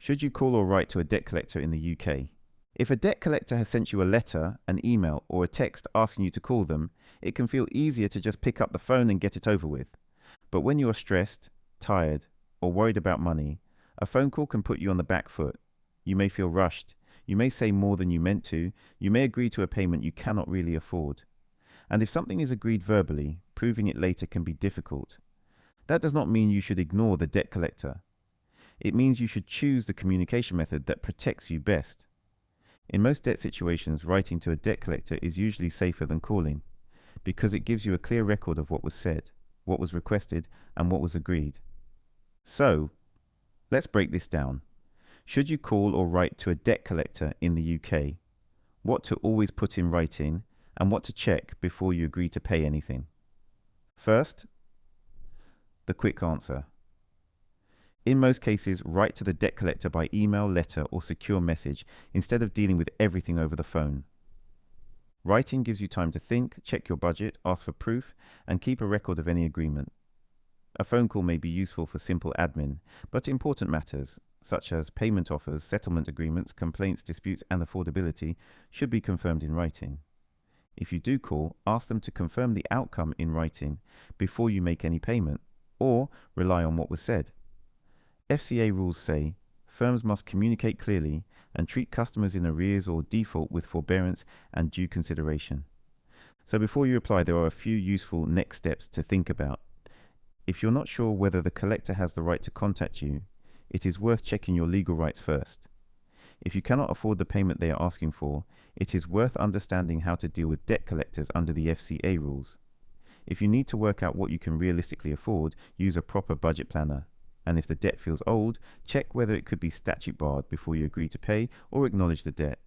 Should you call or write to a debt collector in the UK? If a debt collector has sent you a letter, an email, or a text asking you to call them, it can feel easier to just pick up the phone and get it over with. But when you are stressed, tired, or worried about money, a phone call can put you on the back foot. You may feel rushed. You may say more than you meant to. You may agree to a payment you cannot really afford. And if something is agreed verbally, proving it later can be difficult. That does not mean you should ignore the debt collector. It means you should choose the communication method that protects you best. In most debt situations, writing to a debt collector is usually safer than calling, because it gives you a clear record of what was said, what was requested, and what was agreed. So, let's break this down. Should you call or write to a debt collector in the UK? What to always put in writing, and what to check before you agree to pay anything? First, the quick answer. In most cases, write to the debt collector by email, letter, or secure message instead of dealing with everything over the phone. Writing gives you time to think, check your budget, ask for proof, and keep a record of any agreement. A phone call may be useful for simple admin, but important matters, such as payment offers, settlement agreements, complaints, disputes, and affordability, should be confirmed in writing. If you do call, ask them to confirm the outcome in writing before you make any payment, or rely on what was said. FCA rules say firms must communicate clearly and treat customers in arrears or default with forbearance and due consideration. So before you reply, there are a few useful next steps to think about. If you're not sure whether the collector has the right to contact you, it is worth checking your legal rights first. If you cannot afford the payment they are asking for, it is worth understanding how to deal with debt collectors under the FCA rules. If you need to work out what you can realistically afford, use a proper budget planner. And if the debt feels old, check whether it could be statute barred before you agree to pay or acknowledge the debt.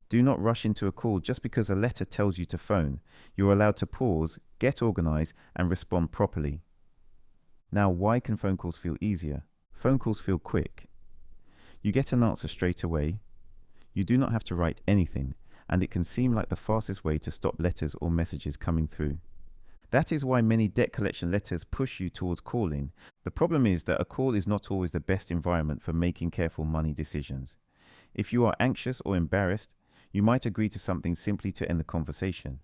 Do not rush into a call just because a letter tells you to phone. You're allowed to pause, get organized, and respond properly. Now, why can phone calls feel easier? Phone calls feel quick. You get an answer straight away. You do not have to write anything, and it can seem like the fastest way to stop letters or messages coming through. That is why many debt collection letters push you towards calling. The problem is that a call is not always the best environment for making careful money decisions. If you are anxious or embarrassed, you might agree to something simply to end the conversation.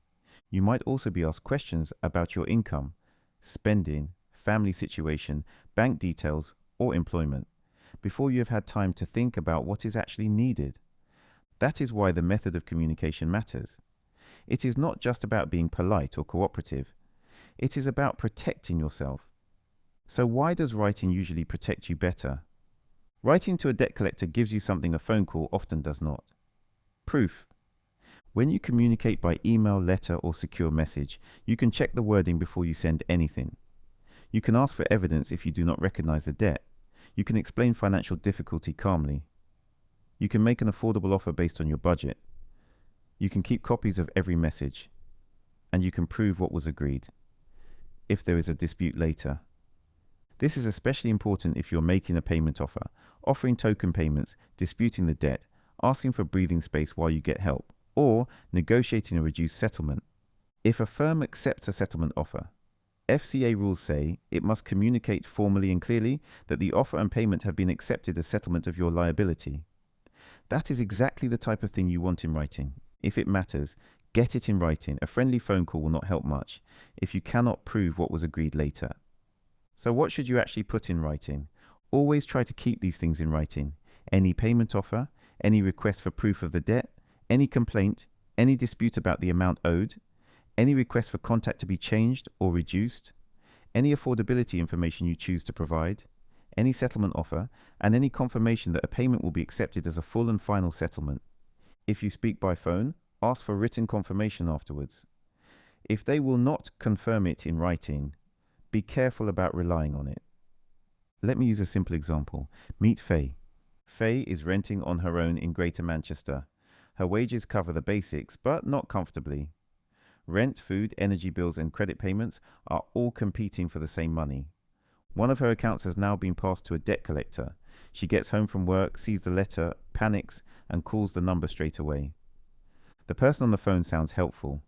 You might also be asked questions about your income, spending, family situation, bank details, or employment, before you have had time to think about what is actually needed. That is why the method of communication matters. It is not just about being polite or cooperative. It is about protecting yourself. So why does writing usually protect you better? Writing to a debt collector gives you something a phone call often does not. Proof. When you communicate by email, letter, or secure message, you can check the wording before you send anything. You can ask for evidence if you do not recognize the debt. You can explain financial difficulty calmly. You can make an affordable offer based on your budget. You can keep copies of every message. And you can prove what was agreed, if there is a dispute later. This is especially important if you're making a payment offer, offering token payments, disputing the debt, asking for breathing space while you get help, or negotiating a reduced settlement. If a firm accepts a settlement offer, FCA rules say it must communicate formally and clearly that the offer and payment have been accepted as settlement of your liability. That is exactly the type of thing you want in writing. If it matters, get it in writing. A friendly phone call will not help much if you cannot prove what was agreed later. So what should you actually put in writing? Always try to keep these things in writing. Any payment offer, any request for proof of the debt, any complaint, any dispute about the amount owed, any request for contact to be changed or reduced, any affordability information you choose to provide, any settlement offer, and any confirmation that a payment will be accepted as a full and final settlement. If you speak by phone, ask for written confirmation afterwards. If they will not confirm it in writing, be careful about relying on it. Let me use a simple example. Meet Faye. Faye is renting on her own in Greater Manchester. Her wages cover the basics, but not comfortably. Rent, food, energy bills, and credit payments are all competing for the same money. One of her accounts has now been passed to a debt collector. She gets home from work, sees the letter, panics, and calls the number straight away. The person on the phone sounds helpful,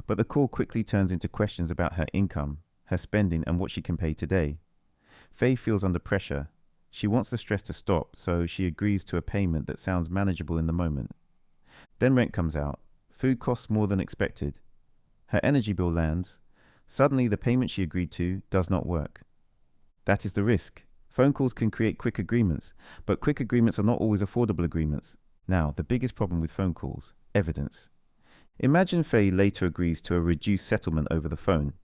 but the call quickly turns into questions about her income, her spending, and what she can pay today. Faye feels under pressure. She wants the stress to stop, so she agrees to a payment that sounds manageable in the moment. Then rent comes out. Food costs more than expected. Her energy bill lands. Suddenly, the payment she agreed to does not work. That is the risk. Phone calls can create quick agreements, but quick agreements are not always affordable agreements. Now, the biggest problem with phone calls: evidence. Imagine Faye later agrees to a reduced settlement over the phone.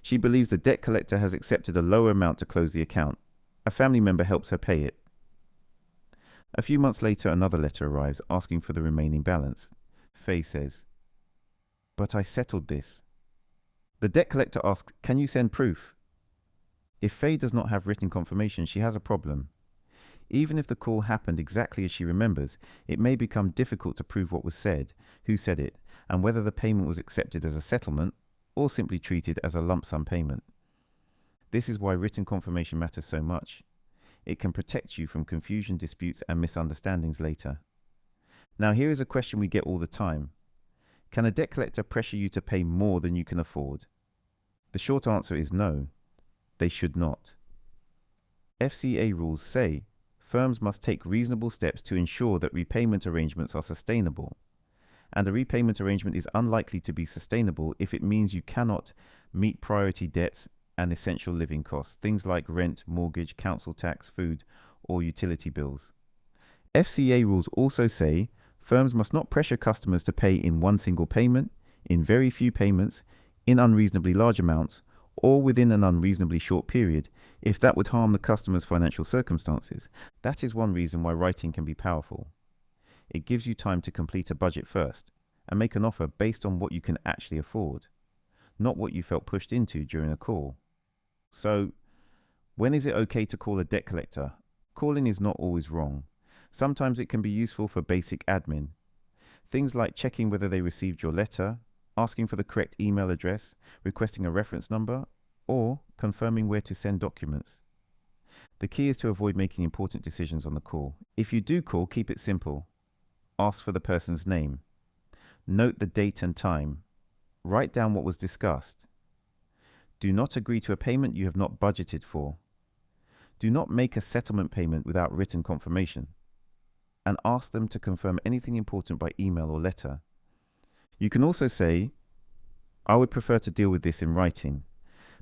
She believes the debt collector has accepted a lower amount to close the account. A family member helps her pay it. A few months later, another letter arrives asking for the remaining balance. Faye says, "But I settled this." The debt collector asks, "Can you send proof?" If Faye does not have written confirmation, she has a problem. Even if the call happened exactly as she remembers, it may become difficult to prove what was said, who said it, and whether the payment was accepted as a settlement or simply treated as a lump sum payment. This is why written confirmation matters so much. It can protect you from confusion, disputes, and misunderstandings later. Now, here is a question we get all the time. Can a debt collector pressure you to pay more than you can afford? The short answer is no. They should not. FCA rules say firms must take reasonable steps to ensure that repayment arrangements are sustainable. And a repayment arrangement is unlikely to be sustainable if it means you cannot meet priority debts and essential living costs, things like rent, mortgage, council tax, food, or utility bills. FCA rules also say firms must not pressure customers to pay in one single payment, in very few payments, in unreasonably large amounts, or within an unreasonably short period, if that would harm the customer's financial circumstances. That is one reason why writing can be powerful. It gives you time to complete a budget first and make an offer based on what you can actually afford, not what you felt pushed into during a call. So, when is it okay to call a debt collector? Calling is not always wrong. Sometimes it can be useful for basic admin. Things like checking whether they received your letter, asking for the correct email address, requesting a reference number, or confirming where to send documents. The key is to avoid making important decisions on the call. If you do call, keep it simple. Ask for the person's name. Note the date and time. Write down what was discussed. Do not agree to a payment you have not budgeted for. Do not make a settlement payment without written confirmation. And ask them to confirm anything important by email or letter. You can also say, "I would prefer to deal with this in writing.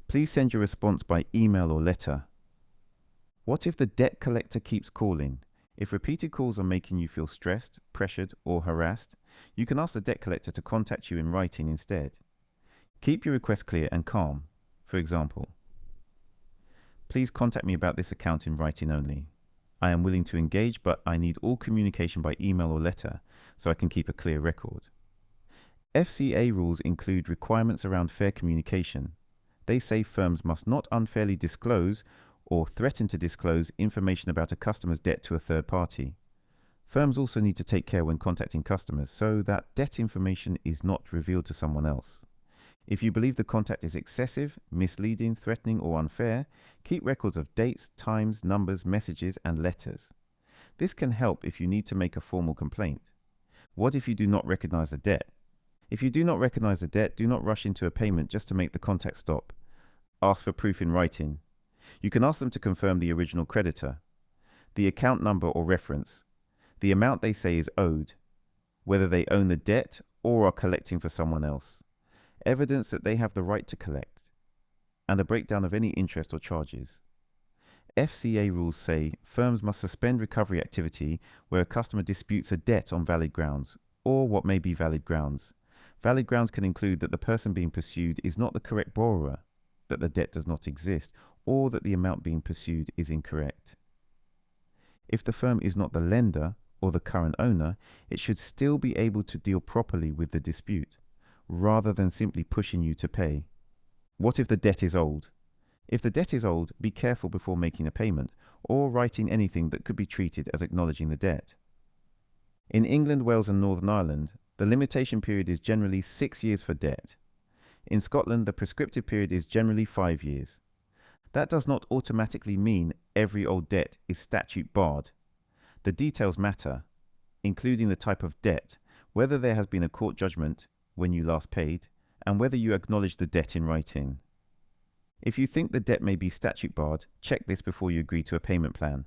Please send your response by email or letter." What if the debt collector keeps calling? If repeated calls are making you feel stressed, pressured, or harassed, you can ask the debt collector to contact you in writing instead. Keep your request clear and calm. For example, "Please contact me about this account in writing only. I am willing to engage, but I need all communication by email or letter so I can keep a clear record." FCA rules include requirements around fair communication. They say firms must not unfairly disclose or threaten to disclose information about a customer's debt to a third party. Firms also need to take care when contacting customers so that debt information is not revealed to someone else. If you believe the contact is excessive, misleading, threatening, or unfair, keep records of dates, times, numbers, messages, and letters. This can help if you need to make a formal complaint. What if you do not recognize the debt? If you do not recognize the debt, do not rush into a payment just to make the contact stop. Ask for proof in writing. You can ask them to confirm the original creditor, the account number or reference, the amount they say is owed, whether they own the debt or are collecting for someone else, evidence that they have the right to collect, and a breakdown of any interest or charges. FCA rules say firms must suspend recovery activity where a customer disputes a debt on valid grounds, or what may be valid grounds. Valid grounds can include that the person being pursued is not the correct borrower, that the debt does not exist, or that the amount being pursued is incorrect. If the firm is not the lender or the current owner, it should still be able to deal properly with the dispute, rather than simply pushing you to pay. What if the debt is old? If the debt is old, be careful before making a payment or writing anything that could be treated as acknowledging the debt. In England, Wales and Northern Ireland, the limitation period is generally 6 years for debt. In Scotland, the prescriptive period is generally 5 years. That does not automatically mean every old debt is statute barred. The details matter, including the type of debt, whether there has been a court judgment when you last paid, and whether you acknowledge the debt in writing. If you think the debt may be statute barred, check this before you agree to a payment plan.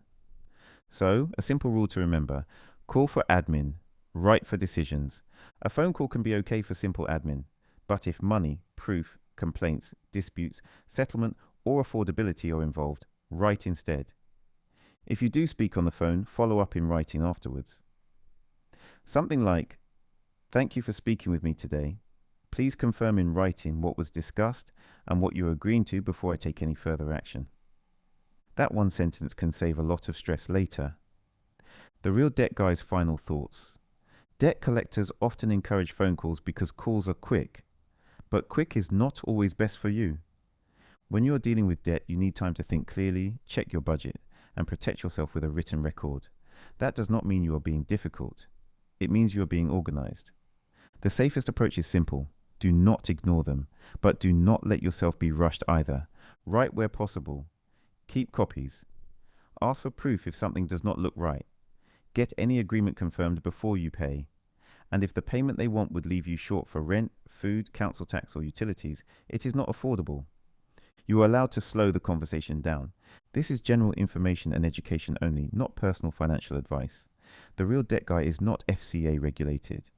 So, a simple rule to remember: call for admin, write for decisions. A phone call can be okay for simple admin, but if money, proof, complaints, disputes, settlement, or affordability are involved, write instead. If you do speak on the phone, follow up in writing afterwards. Something like, "Thank you for speaking with me today. Please confirm in writing what was discussed and what you're agreeing to before I take any further action." That one sentence can save a lot of stress later. The Real Debt Guy's final thoughts. Debt collectors often encourage phone calls because calls are quick, but quick is not always best for you. When you are dealing with debt, you need time to think clearly, check your budget, and protect yourself with a written record. That does not mean you are being difficult. It means you are being organized. The safest approach is simple. Do not ignore them, but do not let yourself be rushed either. Write where possible. Keep copies. Ask for proof if something does not look right. Get any agreement confirmed before you pay. And if the payment they want would leave you short for rent, food, council tax, or utilities, it is not affordable. You are allowed to slow the conversation down. This is general information and education only, not personal financial advice. The Real Debt Guy is not FCA regulated.